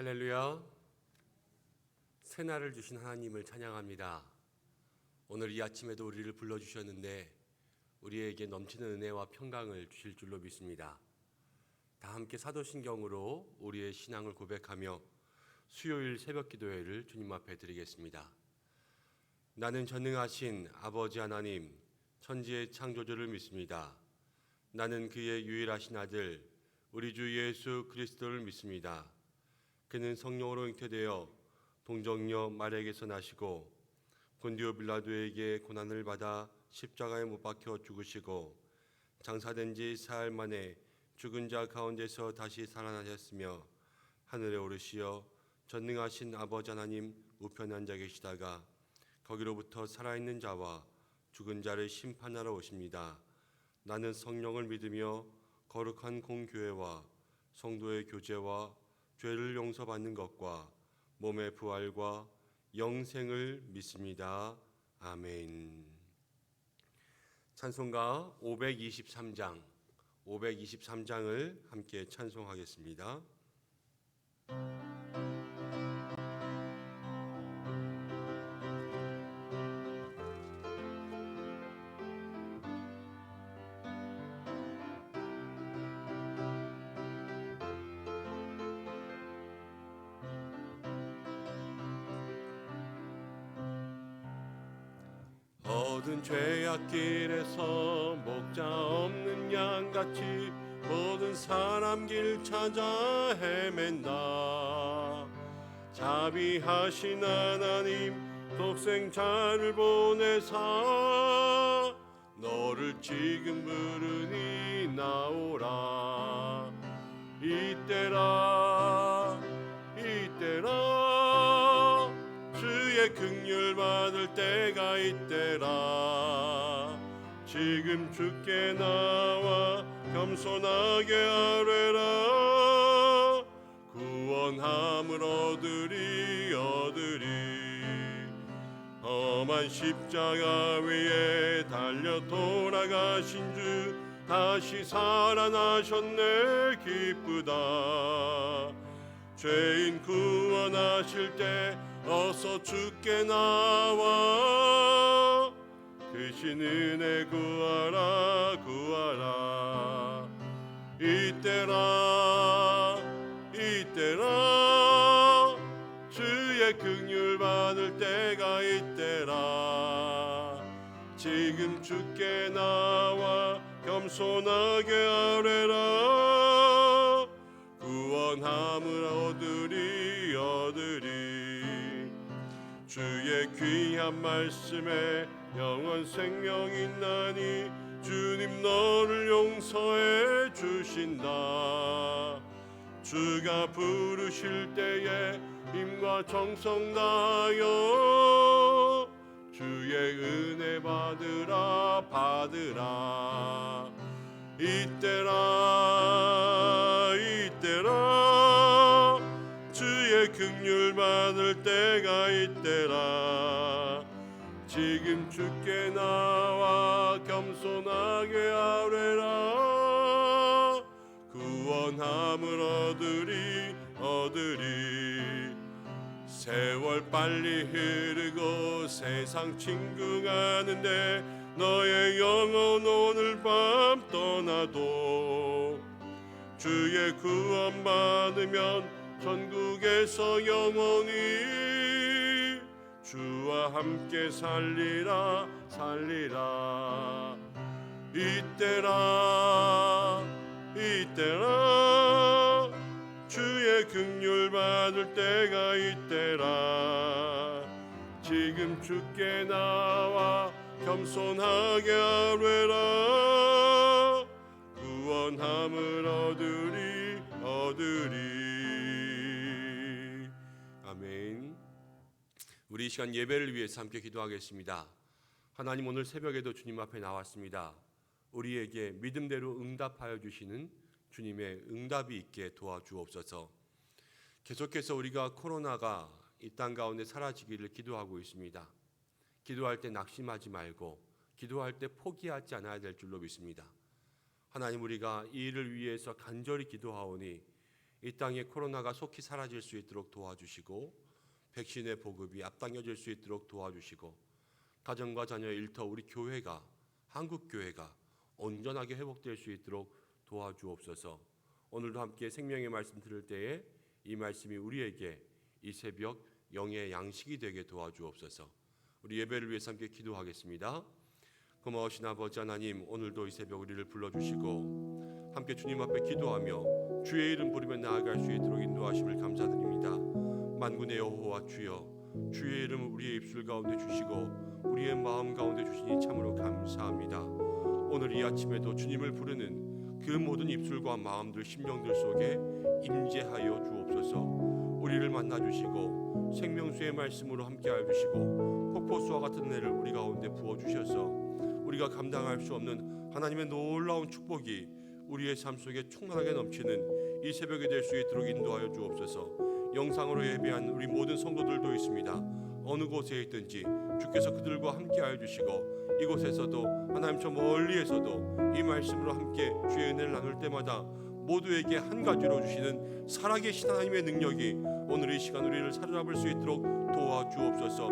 할렐루야. 새날을 주신 하나님을 찬양합니다. 오늘 이 아침에도 우리를 불러주셨는데 우리에게 넘치는 은혜와 평강을 주실 줄로 믿습니다. 다 함께 사도신경으로 우리의 신앙을 고백하며 수요일 새벽 기도회를 주님 앞에 드리겠습니다. 나는 전능하신 아버지 하나님 천지의 창조주를 믿습니다. 나는 그의 유일하신 아들 우리 주 예수 그리스도를 믿습니다. 그는 성령으로 잉태되어 동정녀 마리아에게서 나시고 본디오 빌라도에게 고난을 받아 십자가에 못 박혀 죽으시고 장사된 지 사흘 만에 죽은 자 가운데서 다시 살아나셨으며 하늘에 오르시어 전능하신 아버지 하나님 우편에 앉아 계시다가 거기로부터 살아있는 자와 죽은 자를 심판하러 오십니다. 나는 성령을 믿으며 거룩한 공교회와 성도의 교제와 죄를 용서받는 것과 몸의 부활과 영생을 믿습니다. 아멘. 찬송가 523장을 함께 찬송하겠습니다. 모든 죄악길에서 목자 없는 양같이 모든 사람 길 찾아 헤맨다. 자비하신 하나님 독생자를 보내사 너를 지금 부르니 나오라. 이때라 주의 긍휼 받을 때가 이때라. 지금 주께 나와 겸손하게 아뢰라. 구원함을 얻으리 험한 십자가 위에 달려 돌아가신 주 다시 살아나셨네. 기쁘다. 죄인 구원하실 때 어서 주께 나와 크신 은혜 구하라. 이때라 주의 긍휼 받을 때가 이때라. 지금 주께 나와 겸손하게 아뢰라. 구원함을 얻으리 주의 귀한 말씀에 영원 생명 있나니 주님 너를 용서해 주신다. 주가 부르실 때에 힘과 정성 다하여 주의 은혜 받으라. 이때라 주의 긍휼 받을 때가 이때라. 지금 주께 나와 겸손하게 아뢰라. 구원함을 얻으리 세월 빨리 흐르고 세상 진궁하는데 너의 영혼 오늘 밤 떠나도 주의 구원 받으면 천국에서 영원히 주와 함께 살리라. 이때라 주의 긍휼 받을 때가 이때라. 지금 주께 나와 겸손하게 아뢰라. 구원함을 얻으리 아멘. 우리 이 시간 예배를 위해서 함께 기도하겠습니다. 하나님, 오늘 새벽에도 주님 앞에 나왔습니다. 우리에게 믿음대로 응답하여 주시는 주님의 응답이 있게 도와주옵소서. 계속해서 우리가 코로나가 이 땅 가운데 사라지기를 기도하고 있습니다. 기도할 때 낙심하지 말고 기도할 때 포기하지 않아야 될 줄로 믿습니다. 하나님, 우리가 이 일을 위해서 간절히 기도하오니 이 땅에 코로나가 속히 사라질 수 있도록 도와주시고 백신의 보급이 앞당겨질 수 있도록 도와주시고 가정과 자녀 일터 우리 교회가 한국 교회가 온전하게 회복될 수 있도록 도와주옵소서. 오늘도 함께 생명의 말씀 들을 때에 이 말씀이 우리에게 이 새벽 영의 양식이 되게 도와주옵소서. 우리 예배를 위해서 함께 기도하겠습니다. 고마우신 아버지 하나님, 오늘도 이 새벽 우리를 불러주시고 함께 주님 앞에 기도하며 주의 이름 부르며 나아갈 수 있도록 인도하심을 감사드립니다. 만군의 여호와 주여, 주의 이름을 우리의 입술 가운데 주시고 우리의 마음 가운데 주시니 참으로 감사합니다. 오늘 이 아침에도 주님을 부르는 그 모든 입술과 마음들, 심령들 속에 임재하여 주옵소서. 우리를 만나주시고 생명수의 말씀으로 함께하여 주시고 폭포수와 같은 은혜를 우리 가운데 부어주셔서 우리가 감당할 수 없는 하나님의 놀라운 축복이 우리의 삶 속에 충만하게 넘치는 이 새벽이 될 수 있도록 인도하여 주옵소서. 영상으로 예배한 우리 모든 성도들도 있습니다. 어느 곳에 있든지 주께서 그들과 함께하여 주시고 이곳에서도 하나님 저 멀리에서도 이 말씀으로 함께 주의 은혜를 나눌 때마다 모두에게 한 가지로 주시는 살아계신 하나님의 능력이 오늘 이 시간 우리를 사로잡을 수 있도록 도와주옵소서.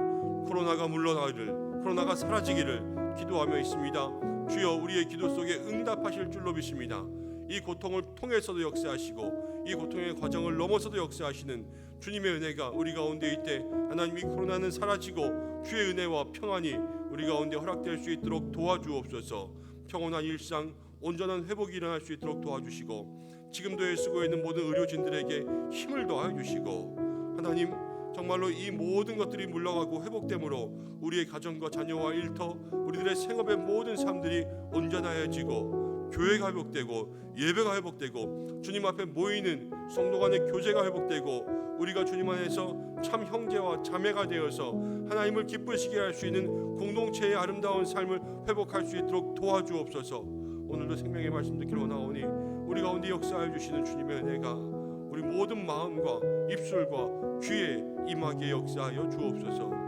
코로나가 물러나기를, 코로나가 사라지기를 기도하며 있습니다. 주여, 우리의 기도 속에 응답하실 줄로 믿습니다. 이 고통을 통해서도 역사하시고 이 고통의 과정을 넘어서도 역사하시는 주님의 은혜가 우리 가운데 있되 하나님, 이 코로나는 사라지고 주의 은혜와 평안이 우리 가운데 허락될 수 있도록 도와주옵소서. 평온한 일상, 온전한 회복이 일어날 수 있도록 도와주시고 지금도 애쓰고 있는 모든 의료진들에게 힘을 더하여 주시고 하나님, 정말로 이 모든 것들이 물러가고 회복됨으로 우리의 가정과 자녀와 일터, 우리들의 생업의 모든 삶들이 온전하여지고 교회가 회복되고 예배가 회복되고 주님 앞에 모이는 성도 간의 교제가 회복되고 우리가 주님 안에서 참 형제와 자매가 되어서 하나님을 기쁘시게 할 수 있는 공동체의 아름다운 삶을 회복할 수 있도록 도와주옵소서. 오늘도 생명의 말씀 듣기로 나오니 우리 가운데 역사해 주시는 주님의 은혜가 우리 모든 마음과 입술과 귀에 임하게 역사하여 주옵소서.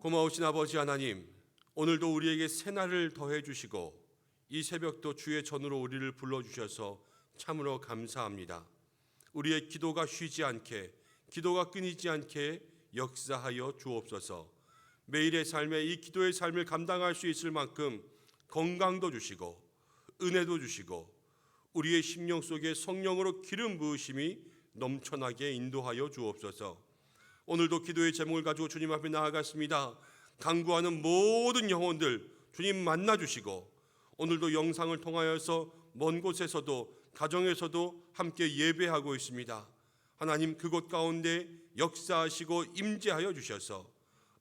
고마우신 아버지 하나님, 오늘도 우리에게 새날을 더해 주시고 이 새벽도 주의 전으로 우리를 불러주셔서 참으로 감사합니다. 우리의 기도가 쉬지 않게, 기도가 끊이지 않게 역사하여 주옵소서. 매일의 삶에 이 기도의 삶을 감당할 수 있을 만큼 건강도 주시고 은혜도 주시고 우리의 심령 속에 성령으로 기름 부으심이 넘쳐나게 인도하여 주옵소서. 오늘도 기도의 제목을 가지고 주님 앞에 나아갔습니다. 간구하는 모든 영혼들 주님 만나주시고 오늘도 영상을 통하여서 먼 곳에서도 가정에서도 함께 예배하고 있습니다. 하나님, 그곳 가운데 역사하시고 임재하여 주셔서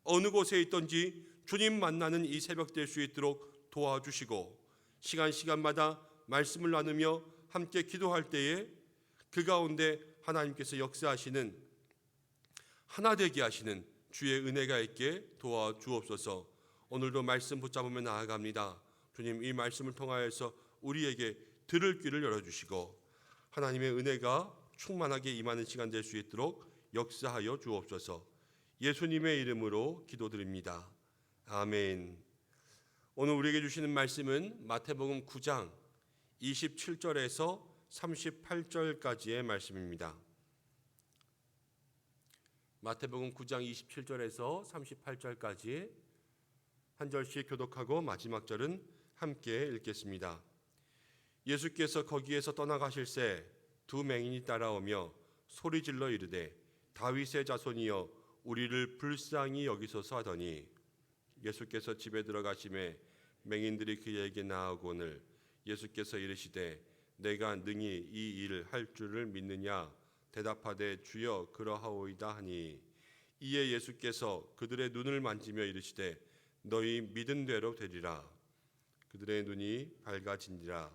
어느 곳에 있든지 주님 만나는 이 새벽 될 수 있도록 도와주시고 시간마다 말씀을 나누며 함께 기도할 때에 그 가운데 하나님께서 역사하시는 하나 되게 하시는 주의 은혜가 있게 도와주옵소서. 오늘도 말씀 붙잡으며 나아갑니다. 주님, 이 말씀을 통하여서 우리에게 들을 귀를 열어주시고 하나님의 은혜가 충만하게 임하는 시간 될 수 있도록 역사하여 주옵소서. 예수님의 이름으로 기도드립니다. 아멘. 오늘 우리에게 주시는 말씀은 마태복음 9장 27절에서 38절까지의 말씀입니다. 마태복음 9장 27절에서 38절까지 한 절씩 교독하고 마지막 절은 함께 읽겠습니다. 예수께서 거기에서 떠나가실새 두 맹인이 따라오며 소리질러 이르되 다윗의 자손이여 우리를 불쌍히 여기소서 하더니 예수께서 집에 들어가심에 맹인들이 그에게 나아오거늘 예수께서 이르시되 내가 능히 이 일을 할 줄을 믿느냐 대답하되 주여 그러하오이다 하니 이에 예수께서 그들의 눈을 만지며 이르시되 너희 믿은 대로 되리라. 그들의 눈이 밝아진지라.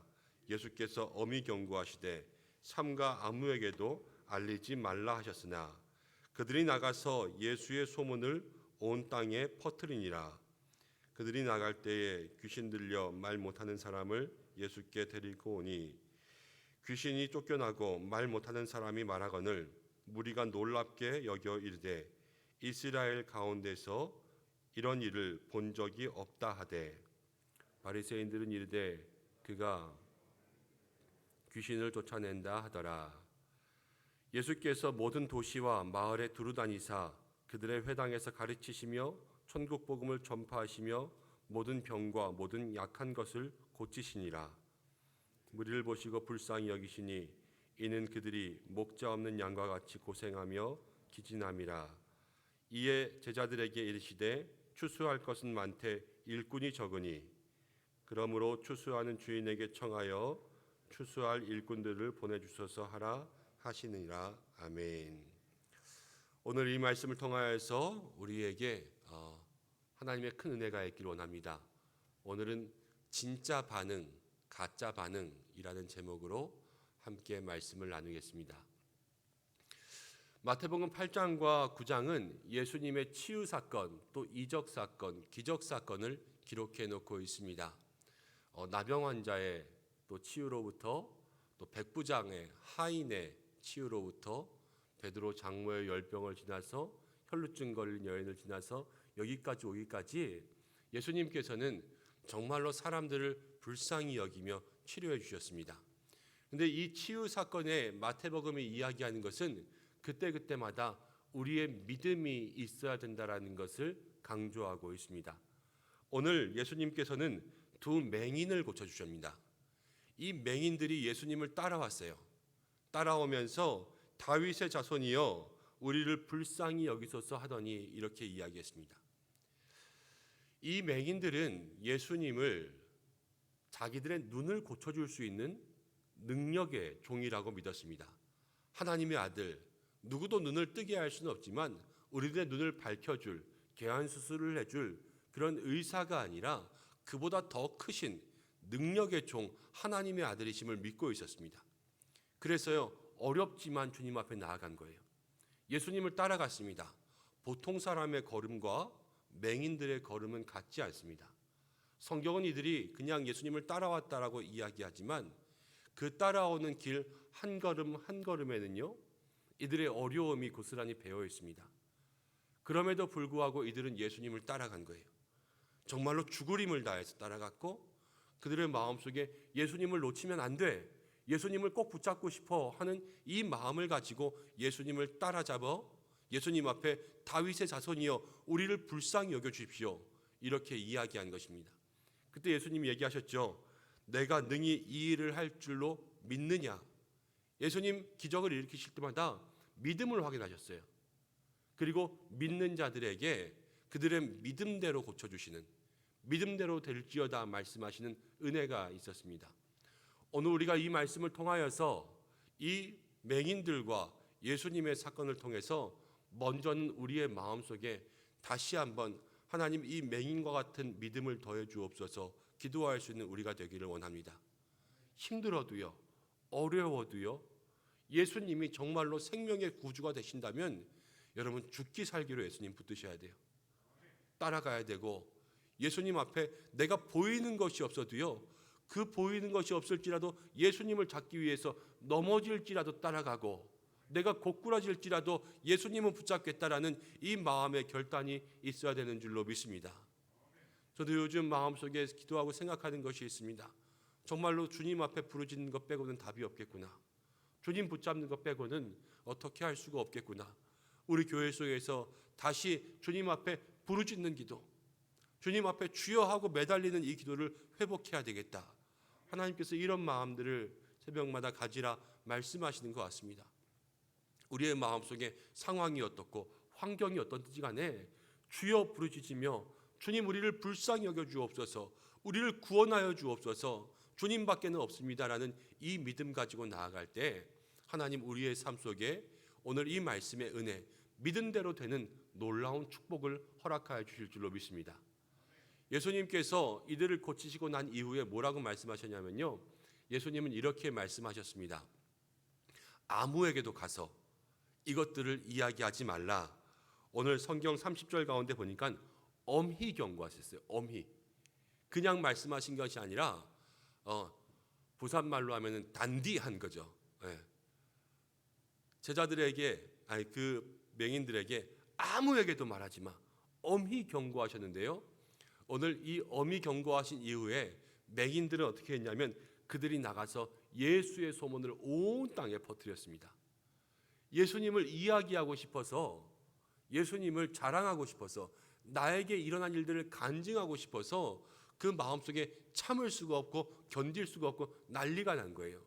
예수께서 엄히 경고하시되 삼가 아무에게도 알리지 말라 하셨으나 그들이 나가서 예수의 소문을 온 땅에 퍼뜨리니라. 그들이 나갈 때에 귀신 들려 말 못하는 사람을 예수께 데리고 오니 귀신이 쫓겨나고 말 못하는 사람이 말하거늘 무리가 놀랍게 여겨 이르되 이스라엘 가운데서 이런 일을 본 적이 없다 하되 바리새인들은 이르되 그가 귀신을 쫓아낸다 하더라. 예수께서 모든 도시와 마을에 두루다니사 그들의 회당에서 가르치시며 천국 복음을 전파하시며 모든 병과 모든 약한 것을 고치시니라. 무리를 보시고 불쌍히 여기시니 이는 그들이 목자 없는 양과 같이 고생하며 기진함이라. 이에 제자들에게 이르시되 추수할 것은 많되 일꾼이 적으니 그러므로 추수하는 주인에게 청하여 추수할 일꾼들을 보내주소서 하라 하시니라. 아멘. 오늘 이 말씀을 통하여서 우리에게 하나님의 큰 은혜가 있기를 원합니다. 오늘은 진짜 반응, 가짜 반응이라는 제목으로 함께 말씀을 나누겠습니다. 마태복음 8장과 9장은 예수님의 치유 사건, 또 이적 사건, 기적 사건을 기록해 놓고 있습니다. 나병 환자의 또 치유로부터 또 백부장의 하인의 치유로부터 베드로 장모의 열병을 지나서 혈루증 걸린 여인을 지나서 여기까지 오기까지 예수님께서는 정말로 사람들을 불쌍히 여기며 치료해 주셨습니다. 그런데 이 치유 사건에 마태복음이 이야기하는 것은 그때그때마다 우리의 믿음이 있어야 된다라는 것을 강조하고 있습니다. 오늘 예수님께서는 두 맹인을 고쳐주십니다. 이 맹인들이 예수님을 따라왔어요. 따라오면서 다윗의 자손이여 우리를 불쌍히 여기소서 하더니 이렇게 이야기했습니다. 이 맹인들은 예수님을 자기들의 눈을 고쳐줄 수 있는 능력의 종이라고 믿었습니다. 하나님의 아들, 누구도 눈을 뜨게 할 수는 없지만 우리들의 눈을 밝혀줄, 개안수술을 해줄 그런 의사가 아니라 그보다 더 크신 능력의 종 하나님의 아들이심을 믿고 있었습니다. 그래서요, 어렵지만 주님 앞에 나아간 거예요. 예수님을 따라갔습니다. 보통 사람의 걸음과 맹인들의 걸음은 같지 않습니다. 성경은 이들이 그냥 예수님을 따라왔다라고 이야기하지만 그 따라오는 길 한 걸음 한 걸음에는요, 이들의 어려움이 고스란히 배어 있습니다. 그럼에도 불구하고 이들은 예수님을 따라간 거예요. 정말로 죽을 힘을 다해서 따라갔고 그들의 마음속에 예수님을 놓치면 안 돼, 예수님을 꼭 붙잡고 싶어 하는 이 마음을 가지고 예수님을 따라잡아 예수님 앞에 다윗의 자손이여 우리를 불쌍히 여겨주십시오 이렇게 이야기한 것입니다. 그때 예수님이 얘기하셨죠. 내가 능히 이 일을 할 줄로 믿느냐. 예수님 기적을 일으키실 때마다 믿음을 확인하셨어요. 그리고 믿는 자들에게 그들의 믿음대로 고쳐주시는, 믿음대로 될지어다 말씀하시는 은혜가 있었습니다. 오늘 우리가 이 말씀을 통하여서 이 맹인들과 예수님의 사건을 통해서 먼저는 우리의 마음속에 다시 한번 하나님 이 맹인과 같은 믿음을 더해 주옵소서 기도할 수 있는 우리가 되기를 원합니다. 힘들어도요, 어려워도요, 예수님이 정말로 생명의 구주가 되신다면 여러분 죽기 살기로 예수님 붙드셔야 돼요. 따라가야 되고 예수님 앞에 내가 보이는 것이 없어도요, 그 보이는 것이 없을지라도 예수님을 잡기 위해서 넘어질지라도 따라가고 내가 고꾸라질지라도 예수님은 붙잡겠다라는 이 마음의 결단이 있어야 되는 줄로 믿습니다. 저도 요즘 마음속에 기도하고 생각하는 것이 있습니다. 정말로 주님 앞에 부르짖는 것 빼고는 답이 없겠구나. 주님 붙잡는 것 빼고는 어떻게 할 수가 없겠구나. 우리 교회 속에서 다시 주님 앞에 부르짖는 기도, 주님 앞에 주여 하고 매달리는 이 기도를 회복해야 되겠다. 하나님께서 이런 마음들을 새벽마다 가지라 말씀하시는 것 같습니다. 우리의 마음속에 상황이 어떻고 환경이 어떤지 간에 주여 부르짖으며 주님 우리를 불쌍히 여겨 주옵소서, 우리를 구원하여 주옵소서, 주님밖에는 없습니다라는 이 믿음 가지고 나아갈 때 하나님 우리의 삶 속에 오늘 이 말씀의 은혜, 믿은 대로 되는 놀라운 축복을 허락하여 주실 줄로 믿습니다. 예수님께서 이들을 고치시고 난 이후에 뭐라고 말씀하셨냐면요, 예수님은 이렇게 말씀하셨습니다. 아무에게도 가서 이것들을 이야기하지 말라. 오늘 성경 30절 가운데 보니까 엄히 경고하셨어요. 엄히. 그냥 말씀하신 것이 아니라 부산말로 하면은 단디한 거죠. 예. 제자들에게, 아니 그 맹인들에게 아무에게도 말하지 마. 엄히 경고하셨는데요. 오늘 이 엄히 경고하신 이후에 맹인들은 어떻게 했냐면 그들이 나가서 예수의 소문을 온 땅에 퍼뜨렸습니다. 예수님을 이야기하고 싶어서, 예수님을 자랑하고 싶어서, 나에게 일어난 일들을 간증하고 싶어서 그 마음속에 참을 수가 없고 견딜 수가 없고 난리가 난 거예요.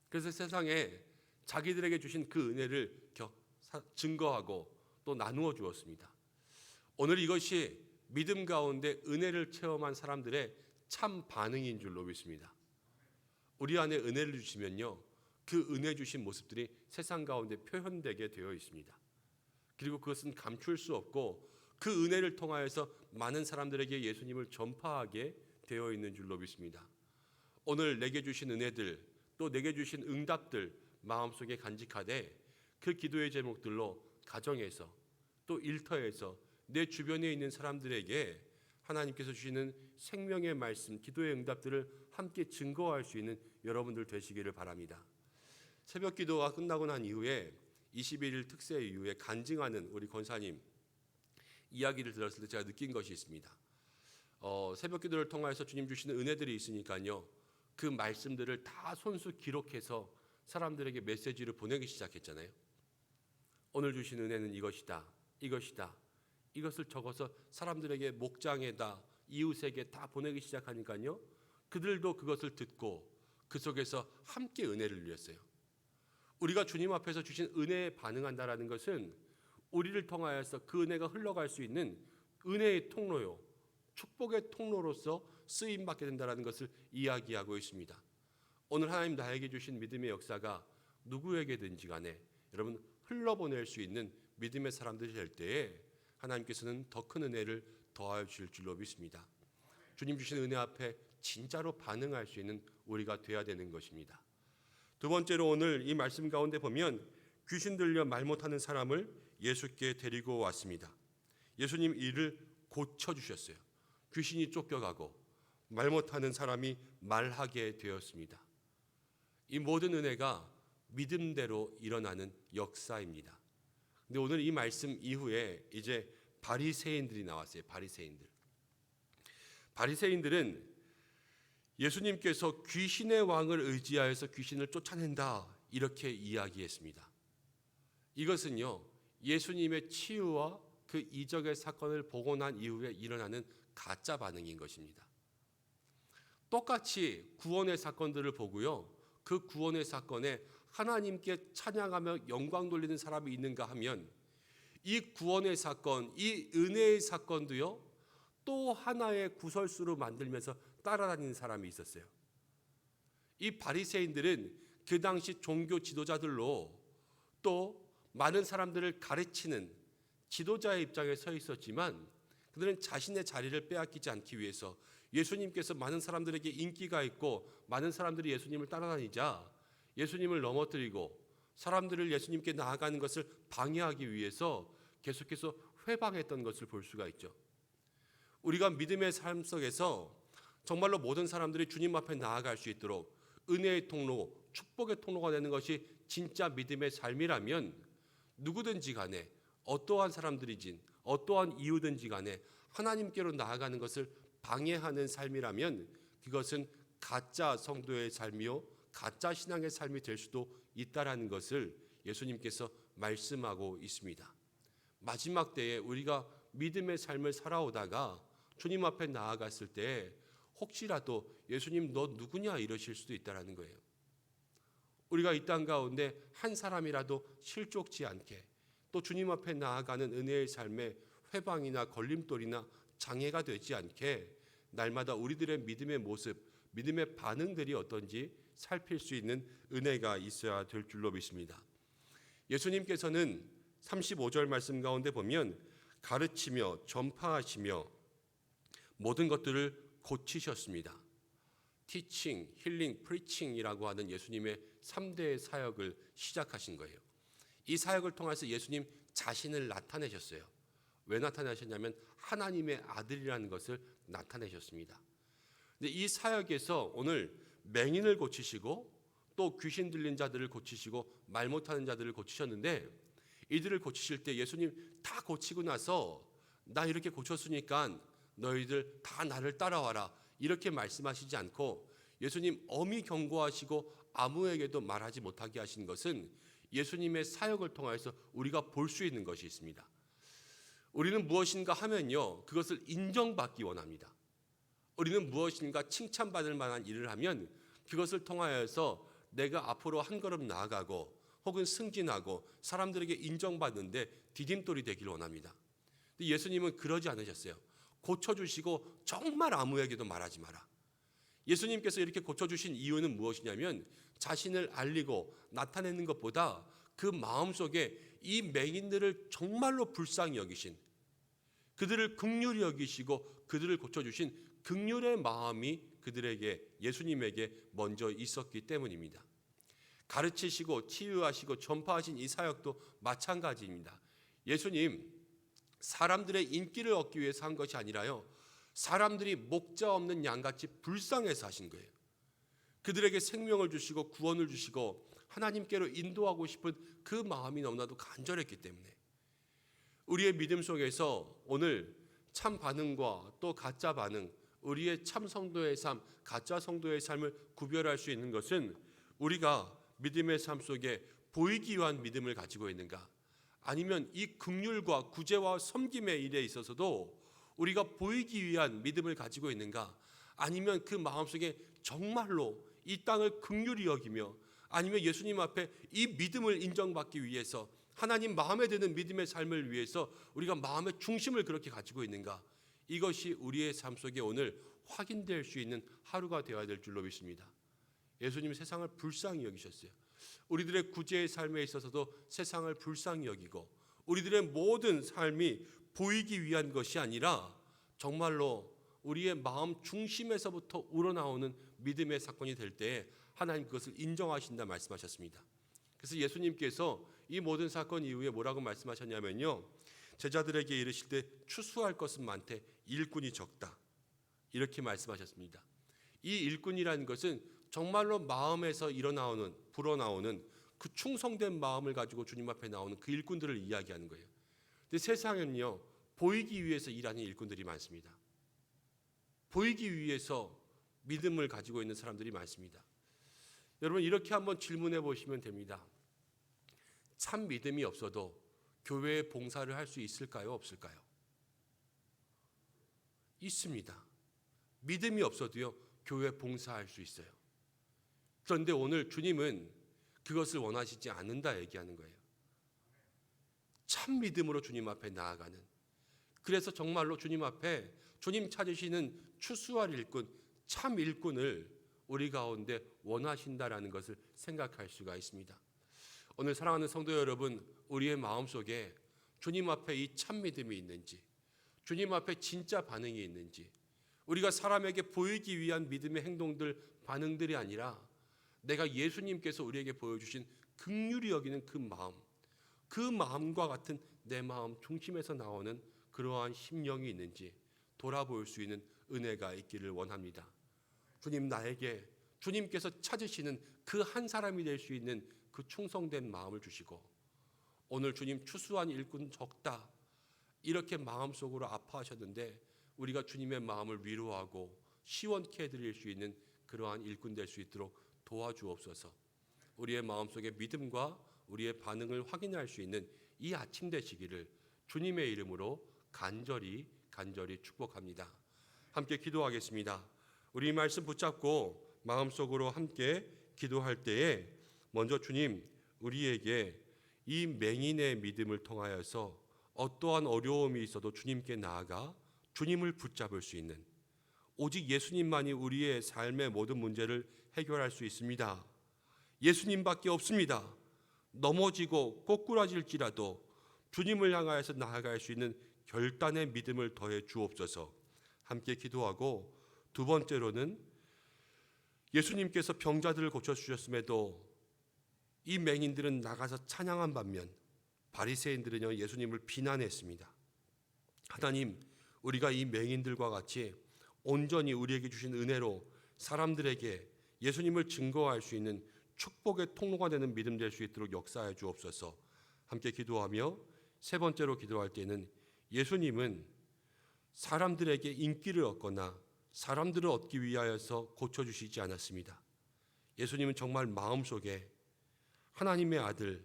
그래서 세상에 자기들에게 주신 그 은혜를 증거하고 또 나누어 주었습니다. 오늘 이것이 믿음 가운데 은혜를 체험한 사람들의 참 반응인 줄로 믿습니다. 우리 안에 은혜를 주시면요, 그 은혜 주신 모습들이 세상 가운데 표현되게 되어 있습니다. 그리고 그것은 감출 수 없고 그 은혜를 통하여서 많은 사람들에게 예수님을 전파하게 되어 있는 줄로 믿습니다. 오늘 내게 주신 은혜들, 또 내게 주신 응답들 마음속에 간직하되 그 기도의 제목들로 가정에서 또 일터에서 내 주변에 있는 사람들에게 하나님께서 주시는 생명의 말씀, 기도의 응답들을 함께 증거할 수 있는 여러분들 되시기를 바랍니다. 새벽 기도가 끝나고 난 이후에 21일 특세 이후에 간증하는 우리 권사님 이야기를 들었을 때 제가 느낀 것이 있습니다. 새벽 기도를 통해서 주님 주시는 은혜들이 있으니까요, 그 말씀들을 다 손수 기록해서 사람들에게 메시지를 보내기 시작했잖아요. 오늘 주신 은혜는 이것이다, 이것이다. 이것을 적어서 사람들에게, 목장에다, 이웃에게 다 보내기 시작하니까요, 그들도 그것을 듣고 그 속에서 함께 은혜를 누렸어요. 우리가 주님 앞에서 주신 은혜에 반응한다라는 것은 우리를 통하여서 그 은혜가 흘러갈 수 있는 은혜의 통로요, 축복의 통로로서 쓰임받게 된다는 것을 이야기하고 있습니다. 오늘 하나님 나에게 주신 믿음의 역사가 누구에게든지 간에 여러분 흘러보낼 수 있는 믿음의 사람들이 될 때에 하나님께서는 더 큰 은혜를 더하여 주실 줄로 믿습니다. 주님 주신 은혜 앞에 진짜로 반응할 수 있는 우리가 되어야 되는 것입니다. 두 번째로 오늘 이 말씀 가운데 보면 귀신 들려 말 못하는 사람을 예수께 데리고 왔습니다. 예수님 이를 고쳐주셨어요. 귀신이 쫓겨가고 말 못하는 사람이 말하게 되었습니다. 이 모든 은혜가 믿음대로 일어나는 역사입니다. 근데 오늘 이 말씀 이후에 이제 바리새인들이 나왔어요. 바리새인들은 예수님께서 귀신의 왕을 의지하여서 귀신을 쫓아낸다 이렇게 이야기했습니다. 이것은요, 예수님의 치유와 그 이적의 사건을 보고 난 이후에 일어나는 가짜 반응인 것입니다. 똑같이 구원의 사건들을 보고요, 그 구원의 사건에 하나님께 찬양하며 영광 돌리는 사람이 있는가 하면 이 구원의 사건, 이 은혜의 사건도요, 또 하나의 구설수로 만들면서 따라다니는 사람이 있었어요. 이 바리새인들은 그 당시 종교 지도자들로 또 많은 사람들을 가르치는 지도자의 입장에 서 있었지만 그들은 자신의 자리를 빼앗기지 않기 위해서 예수님께서 많은 사람들에게 인기가 있고 많은 사람들이 예수님을 따라다니자 예수님을 넘어뜨리고 사람들을 예수님께 나아가는 것을 방해하기 위해서 계속해서 회방했던 것을 볼 수가 있죠. 우리가 믿음의 삶 속에서 정말로 모든 사람들이 주님 앞에 나아갈 수 있도록 은혜의 통로, 축복의 통로가 되는 것이 진짜 믿음의 삶이라면 누구든지 간에 어떠한 사람들이진 어떠한 이유든지 간에 하나님께로 나아가는 것을 방해하는 삶이라면 그것은 가짜 성도의 삶이요, 가짜 신앙의 삶이 될 수도 있다라는 것을 예수님께서 말씀하고 있습니다. 마지막 때에 우리가 믿음의 삶을 살아오다가 주님 앞에 나아갔을 때 혹시라도 예수님 너 누구냐 이러실 수도 있다라는 거예요. 우리가 이 땅 가운데 한 사람이라도 실족지 않게 또 주님 앞에 나아가는 은혜의 삶에 회방이나 걸림돌이나 장애가 되지 않게 날마다 우리들의 믿음의 모습, 믿음의 반응들이 어떤지 살필 수 있는 은혜가 있어야 될 줄로 믿습니다. 예수님께서는 35절 말씀 가운데 보면 가르치며 전파하시며 모든 것들을 고치셨습니다. 티칭, 힐링, 프리칭이라고 하는 예수님의 3대 사역을 시작하신 거예요. 이 사역을 통해서 예수님 자신을 나타내셨어요. 왜 나타내셨냐면 하나님의 아들이라는 것을 나타내셨습니다. 근데 이 사역에서 오늘 맹인을 고치시고 또 귀신 들린 자들을 고치시고 말 못하는 자들을 고치셨는데 이들을 고치실 때 예수님 다 고치고 나서 나 이렇게 고쳤으니까 너희들 다 나를 따라와라 이렇게 말씀하시지 않고 예수님 엄히 경고하시고 아무에게도 말하지 못하게 하신 것은 예수님의 사역을 통해서 우리가 볼 수 있는 것이 있습니다. 우리는 무엇인가 하면요, 그것을 인정받기 원합니다. 우리는 무엇인가 칭찬받을 만한 일을 하면 그것을 통하여서 내가 앞으로 한 걸음 나아가고 혹은 승진하고 사람들에게 인정받는데 디딤돌이 되기를 원합니다. 근데 예수님은 그러지 않으셨어요. 고쳐주시고 정말 아무에게도 말하지 마라. 예수님께서 이렇게 고쳐주신 이유는 무엇이냐면 자신을 알리고 나타내는 것보다 그 마음속에 이 맹인들을 정말로 불쌍히 여기신, 그들을 긍휼히 여기시고 그들을 고쳐주신 긍휼의 마음이 그들에게, 예수님에게 먼저 있었기 때문입니다. 가르치시고 치유하시고 전파하신 이 사역도 마찬가지입니다. 예수님 사람들의 인기를 얻기 위해서 한 것이 아니라요, 사람들이 목자 없는 양같이 불쌍해서 하신 거예요. 그들에게 생명을 주시고 구원을 주시고 하나님께로 인도하고 싶은 그 마음이 너무나도 간절했기 때문에 우리의 믿음 속에서 오늘 참 반응과 또 가짜 반응, 우리의 참 성도의 삶, 가짜 성도의 삶을 구별할 수 있는 것은 우리가 믿음의 삶 속에 보이기 위한 믿음을 가지고 있는가, 아니면 이 긍휼과 구제와 섬김의 일에 있어서도 우리가 보이기 위한 믿음을 가지고 있는가, 아니면 그 마음속에 정말로 이 땅을 긍휼히 여기며 아니면 예수님 앞에 이 믿음을 인정받기 위해서 하나님 마음에 드는 믿음의 삶을 위해서 우리가 마음의 중심을 그렇게 가지고 있는가, 이것이 우리의 삶 속에 오늘 확인될 수 있는 하루가 되어야 될 줄로 믿습니다. 예수님 세상을 불쌍히 여기셨어요. 우리들의 구제의 삶에 있어서도 세상을 불쌍히 여기고 우리들의 모든 삶이 보이기 위한 것이 아니라 정말로 우리의 마음 중심에서부터 우러나오는 믿음의 사건이 될 때에 하나님 그것을 인정하신다 말씀하셨습니다. 그래서 예수님께서 이 모든 사건 이후에 뭐라고 말씀하셨냐면요, 제자들에게 이르실 때 추수할 것은 많되 일꾼이 적다, 이렇게 말씀하셨습니다. 이 일꾼이라는 것은 정말로 마음에서 불어나오는 그 충성된 마음을 가지고 주님 앞에 나오는 그 일꾼들을 이야기하는 거예요. 근데 세상에는요, 보이기 위해서 일하는 일꾼들이 많습니다. 보이기 위해서 믿음을 가지고 있는 사람들이 많습니다. 여러분 이렇게 한번 질문해 보시면 됩니다. 참 믿음이 없어도 교회에 봉사를 할 수 있을까요? 없을까요? 있습니다. 믿음이 없어도요, 교회에 봉사할 수 있어요. 그런데 오늘 주님은 그것을 원하시지 않는다 얘기하는 거예요. 참 믿음으로 주님 앞에 나아가는, 그래서 정말로 주님 앞에 주님 찾으시는 추수할 일꾼, 참 일꾼을 우리 가운데 원하신다라는 것을 생각할 수가 있습니다. 오늘 사랑하는 성도 여러분, 우리의 마음속에 주님 앞에 이 참 믿음이 있는지, 주님 앞에 진짜 반응이 있는지, 우리가 사람에게 보이기 위한 믿음의 행동들, 반응들이 아니라 내가 예수님께서 우리에게 보여주신 긍휼히 여기는 그 마음, 그 마음과 같은 내 마음 중심에서 나오는 그러한 심령이 있는지 돌아볼 수 있는 은혜가 있기를 원합니다. 주님 나에게 주님께서 찾으시는 그 한 사람이 될 수 있는 그 충성된 마음을 주시고, 오늘 주님 추수한 일꾼 적다 이렇게 마음속으로 아파하셨는데 우리가 주님의 마음을 위로하고 시원케 해드릴 수 있는 그러한 일꾼 될 수 있도록 도와주옵소서. 우리의 마음속에 믿음과 우리의 반응을 확인할 수 있는 이 아침 되시기를 주님의 이름으로 간절히 축복합니다. 함께 기도하겠습니다. 우리 말씀 붙잡고 마음속으로 함께 기도할 때에 먼저 주님, 우리에게 이 맹인의 믿음을 통하여서 어떠한 어려움이 있어도 주님께 나아가 주님을 붙잡을 수 있는, 오직 예수님만이 우리의 삶의 모든 문제를 해결할 수 있습니다. 예수님밖에 없습니다. 넘어지고 꼬꾸라질지라도 주님을 향하여서 나아갈 수 있는 결단의 믿음을 더해 주옵소서. 함께 기도하고, 두 번째로는 예수님께서 병자들을 고쳐주셨음에도 이 맹인들은 나가서 찬양한 반면 바리새인들은요, 예수님을 비난했습니다. 하나님, 우리가 이 맹인들과 같이 온전히 우리에게 주신 은혜로 사람들에게 예수님을 증거할 수 있는 축복의 통로가 되는 믿음 될 수 있도록 역사해 주옵소서. 함께 기도하며 세 번째로 기도할 때는 예수님은 사람들에게 인기를 얻거나 사람들을 얻기 위하여서 고쳐주시지 않았습니다. 예수님은 정말 마음속에 하나님의 아들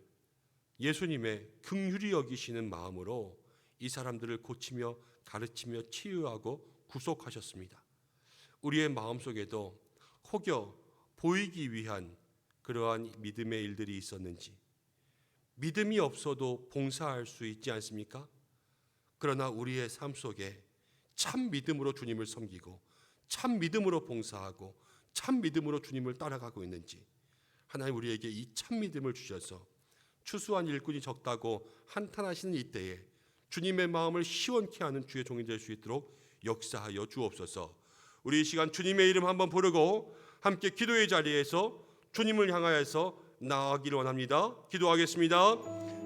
예수님의 긍휼히 여기시는 마음으로 이 사람들을 고치며 가르치며 치유하고 구속하셨습니다. 우리의 마음속에도 혹여 보이기 위한 그러한 믿음의 일들이 있었는지, 믿음이 없어도 봉사할 수 있지 않습니까? 그러나 우리의 삶 속에 참 믿음으로 주님을 섬기고 참 믿음으로 봉사하고 참 믿음으로 주님을 따라가고 있는지, 하나님 우리에게 이 참 믿음을 주셔서 추수한 일꾼이 적다고 한탄하시는 이때에 주님의 마음을 시원케 하는 주의 종이 될 수 있도록 역사하여 주옵소서. 우리 이 시간 주님의 이름 한번 부르고 함께 기도의 자리에서 주님을 향하여서 나아가기를 원합니다. 기도하겠습니다.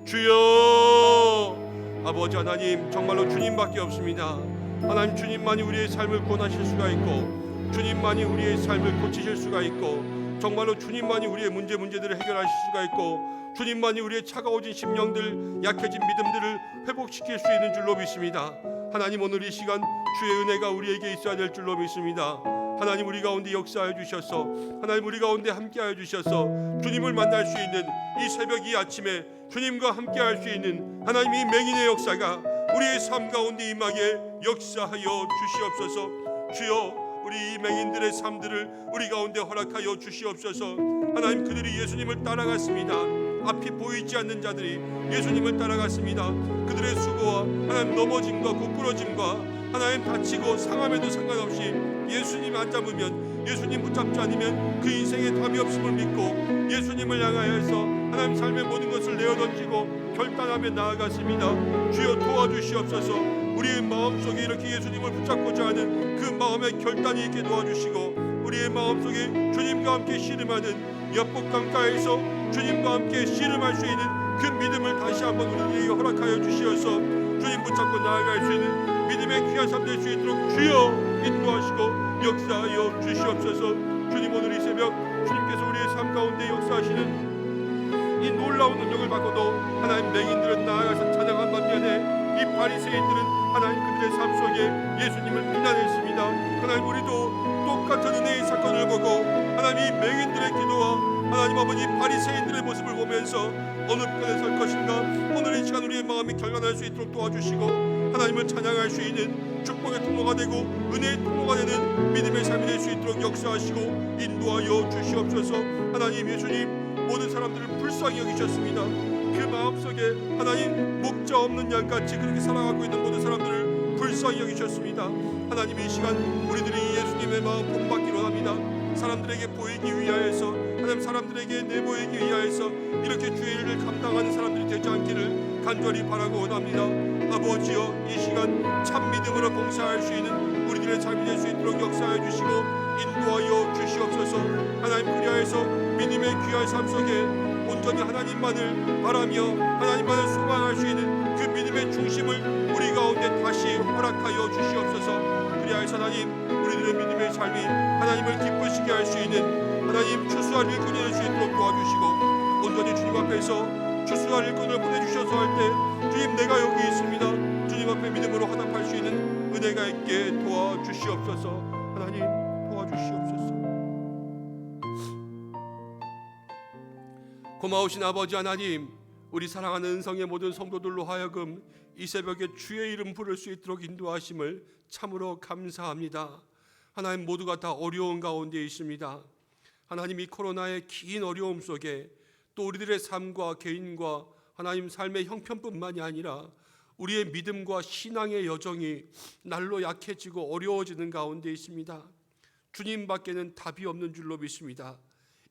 주여, 아버지 하나님, 정말로 주님밖에 없습니다. 하나님, 주님만이 우리의 삶을 구원하실 수가 있고 주님만이 우리의 삶을 고치실 수가 있고 정말로 주님만이 우리의 문제들을 해결하실 수가 있고 주님만이 우리의 차가워진 심령들, 약해진 믿음들을 회복시킬 수 있는 줄로 믿습니다. 하나님, 오늘 이 시간 주의 은혜가 우리에게 있어야 될 줄로 믿습니다. 하나님, 우리 가운데 역사하여 주셔서, 하나님 우리 가운데 함께하여 주셔서 주님을 만날 수 있는 이 새벽 이 아침에 주님과 함께할 수 있는 하나님 이 맹인의 역사가 우리의 삶 가운데 임하게 역사하여 주시옵소서. 주여, 우리 이 맹인들의 삶들을 우리 가운데 허락하여 주시옵소서. 하나님, 그들이 예수님을 따라갔습니다. 앞이 보이지 않는 자들이 예수님을 따라갔습니다. 그들의 수고와 하나님 넘어짐과 고꾸러짐과 하나님 다치고 상함에도 상관없이 예수님 안 잡으면, 예수님 붙잡지 않으면 그 인생에 답이 없음을 믿고 예수님을 향하여서 하나님 삶의 모든 것을 내어던지고 결단하며 나아갔습니다. 주여 도와주시옵소서. 우리의 마음속에 이렇게 예수님을 붙잡고자 하는 그 마음의 결단이 있게 도와주시고 우리의 마음속에 주님과 함께 씨름하는 옆복 강가에서 주님과 함께 씨름할 수 있는 그 믿음을 다시 한번 우리에게 허락하여 주시어서 주님 붙잡고 나아갈 수 있는 믿음의 귀한 삶 될 수 있도록 주여 인도하시고 역사하여 주시옵소서. 주님, 오늘 이 새벽 주님께서 우리의 삶 가운데 역사하시는 이 놀라운 능력을 받고도 하나님 맹인들은 나아가서 찬양한 반면에 이 바리새인들은 하나님 그들의 삶 속에 예수님을 비난했습니다. 하나님, 우리도 똑같은 은혜의 사건을 보고 하나님 이 맹인들의 기도와 하나님 아버지 바리새인들의 모습을 보면서 어느 편에 설 것인가, 오늘 이 시간 우리의 마음이 결단할 수 있도록 도와주시고 하나님을 찬양할 수 있는 축복의 통로가 되고 은혜의 통로가 되는 믿음의 삶이 될 수 있도록 역사하시고 인도하여 주시옵소서. 하나님, 예수님 모든 사람들을 불쌍히 여기셨습니다. 그 마음속에 하나님 목자 없는 양같이 그렇게 살아가고 있는 모든 사람들을 불쌍히 여기셨습니다. 하나님, 이 시간 우리들이 예수님의 마음 본받기로 합니다. 사람들에게 보이기 위하여서, 하나님 사람들에게 내보이기 위하여서 이렇게 주의 일을 감당하는 사람들이 되지 않기를 간절히 바라고 원합니다. 아버지여, 이 시간 참 믿음으로 봉사할 수 있는 우리들의 삶이 될 수 있도록 역사해 주시고 인도하여 주시옵소서. 하나님, 그리하여서 믿음의 귀한 삶 속에 온전히 하나님만을 바라며 하나님만을 소망할 수 있는 그 믿음의 중심을 우리 가운데 다시 허락하여 주시옵소서. 그리하여서 하나님, 우리들의 믿음의 삶이 하나님을 기쁘시게 할 수 있는 하나님 추수할 일꾼이 될 수 있도록 도와주시고 온전히 주님 앞에서 추수할 일꾼을 보내주셔서 할 때 주님, 내가 여기 있습니다. 주님 앞에 믿음으로 화답할 수 있는 은혜가 있게 도와주시옵소서. 하나님, 도와주시옵소서. 고마우신 아버지 하나님, 우리 사랑하는 은성의 모든 성도들로 하여금 이 새벽에 주의 이름 부를 수 있도록 인도하심을 참으로 감사합니다. 하나님, 모두가 다 어려운 가운데 있습니다. 하나님, 이 코로나의 긴 어려움 속에 또 우리들의 삶과 개인과 하나님 삶의 형편뿐만이 아니라 우리의 믿음과 신앙의 여정이 날로 약해지고 어려워지는 가운데 있습니다. 주님밖에는 답이 없는 줄로 믿습니다.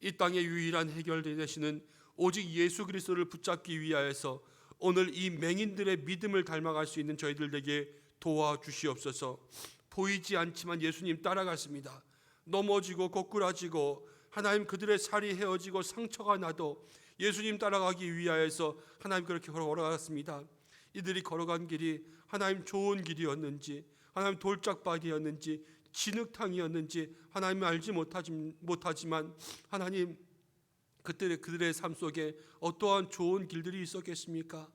이 땅의 유일한 해결대 되시는 오직 예수 그리스도를 붙잡기 위하여서 오늘 이 맹인들의 믿음을 닮아갈 수 있는 저희들에게 도와주시옵소서. 보이지 않지만 예수님 따라갔습니다. 넘어지고 고꾸라지고 하나님 그들의 살이 헤어지고 상처가 나도 예수님 따라가기 위하여서 하나님 그렇게 걸어갔습니다. 이들이 걸어간 길이 하나님 좋은 길이었는지, 하나님 돌짝밭이었는지, 진흙탕이었는지 하나님은 알지 못하지만 하나님, 그들의 삶 속에 어떠한 좋은 길들이 있었겠습니까?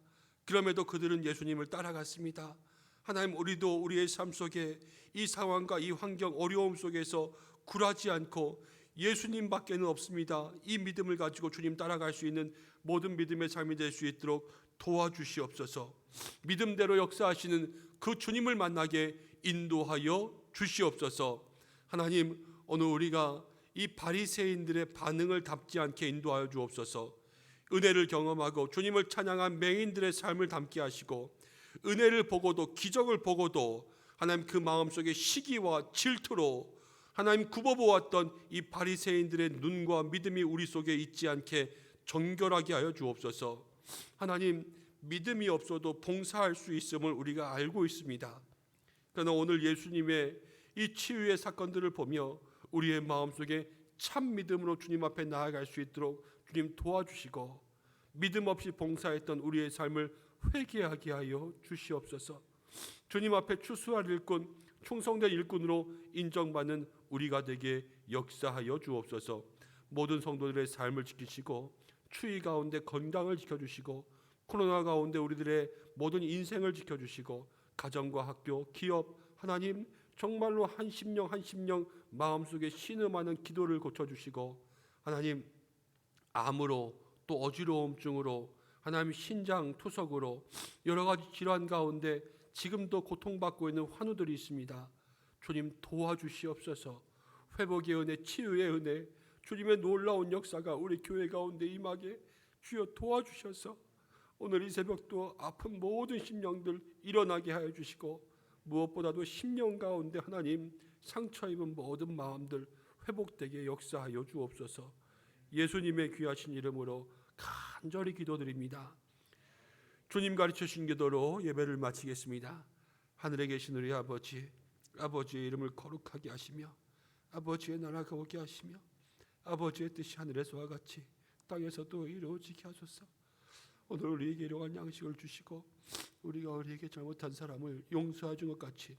그럼에도 그들은 예수님을 따라갔습니다. 하나님, 우리도 우리의 삶 속에 이 상황과 이 환경, 어려움 속에서 굴하지 않고 예수님 밖에는 없습니다, 이 믿음을 가지고 주님 따라갈 수 있는 모든 믿음의 삶이 될 수 있도록 도와주시옵소서. 믿음대로 역사하시는 그 주님을 만나게 인도하여 주시옵소서. 하나님, 오늘 우리가 이 바리새인들의 반응을 담지 않게 인도하여 주옵소서. 은혜를 경험하고 주님을 찬양한 맹인들의 삶을 담게 하시고, 은혜를 보고도 기적을 보고도 하나님 그 마음속에 시기와 질투로 하나님 굽어보았던 이 바리새인들의 눈과 믿음이 우리 속에 있지 않게 정결하게 하여 주옵소서. 하나님, 믿음이 없어도 봉사할 수 있음을 우리가 알고 있습니다. 그러나 오늘 예수님의 이 치유의 사건들을 보며 우리의 마음속에 참 믿음으로 주님 앞에 나아갈 수 있도록 주님 도와주시고, 믿음 없이 봉사했던 우리의 삶을 회개하게 하여 주시옵소서. 주님 앞에 추수할 일꾼, 충성된 일꾼으로 인정받는 우리가 되게 역사하여 주옵소서. 모든 성도들의 삶을 지키시고, 추위 가운데 건강을 지켜주시고, 코로나 가운데 우리들의 모든 인생을 지켜주시고, 가정과 학교, 기업, 하나님 정말로 한 심령 한 심령 마음속에 신음하는 기도를 고쳐주시고, 하나님 암으로 또 어지러움증으로 하나님 신장 투석으로 여러 가지 질환 가운데 지금도 고통받고 있는 환우들이 있습니다. 주님 도와주시옵소서. 회복의 은혜, 치유의 은혜, 주님의 놀라운 역사가 우리 교회 가운데 임하게 주여 도와주셔서 오늘 이 새벽도 아픈 모든 심령들 일어나게 하여 주시고, 무엇보다도 심령 가운데 하나님 상처 입은 모든 마음들 회복되게 역사하여 주옵소서. 예수님의 귀하신 이름으로 간절히 기도드립니다. 주님 가르쳐 주신 기도로 예배를 마치겠습니다. 하늘에 계신 우리 아버지, 아버지의 이름을 거룩하게 하시며 아버지의 나라가 오게 하시며 아버지의 뜻이 하늘에서와 같이 땅에서도 이루어지게 하소서. 오늘 우리에게 일용할 양식을 주시고, 우리가 우리에게 잘못한 사람을 용서해 준 것 같이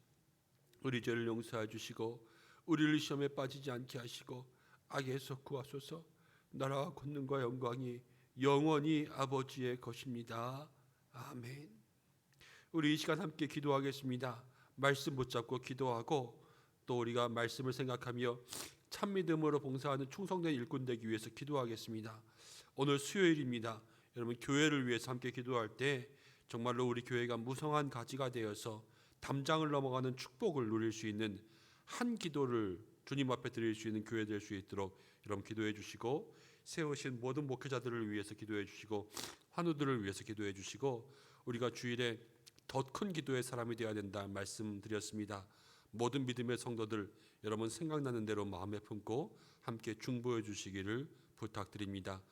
우리 죄를 용서해 주시고, 우리를 시험에 빠지지 않게 하시고 악에서 구하소서. 나라와 권능과 영광이 영원히 아버지의 것입니다. 아멘. 우리 이 시간 함께 기도하겠습니다. 말씀 붙잡고 기도하고, 또 우리가 말씀을 생각하며 참 믿음으로 봉사하는 충성된 일꾼 되기 위해서 기도하겠습니다. 오늘 수요일입니다. 여러분, 교회를 위해서 함께 기도할 때 정말로 우리 교회가 무성한 가지가 되어서 담장을 넘어가는 축복을 누릴 수 있는 한 기도를 주님 앞에 드릴 수 있는 교회 될 수 있도록 여러분 기도해 주시고, 세우신 모든 목회자들을 위해서 기도해 주시고, 환우들을 위해서 기도해 주시고, 우리가 주일에 더 큰 기도의 사람이 되어야 된다 말씀드렸습니다. 모든 믿음의 성도들 여러분 생각나는 대로 마음에 품고 함께 중보해 주시기를 부탁드립니다.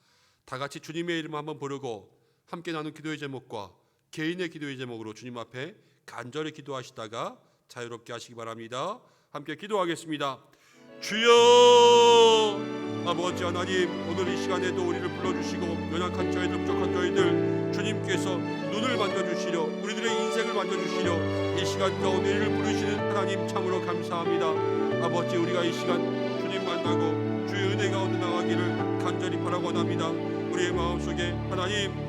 다 같이 주님의 이름 한번 부르고 함께 나눈 기도의 제목과 개인의 기도의 제목으로 주님 앞에 간절히 기도하시다가 자유롭게 하시기 바랍니다. 함께 기도하겠습니다. 주여, 아버지 하나님, 오늘 이 시간에도 우리를 불러주시고 연약한 저희들, 부족한 저희들 주님께서 눈을 만져주시려, 우리들의 인생을 만져주시려 이 시간 가운데 우리를 부르시는 하나님 참으로 감사합니다. 아버지, 우리가 이 시간 주님 만나고 주의 은혜 가운데 나가기를 간절히 바라고 합니다. 우리의 마음속에 하나님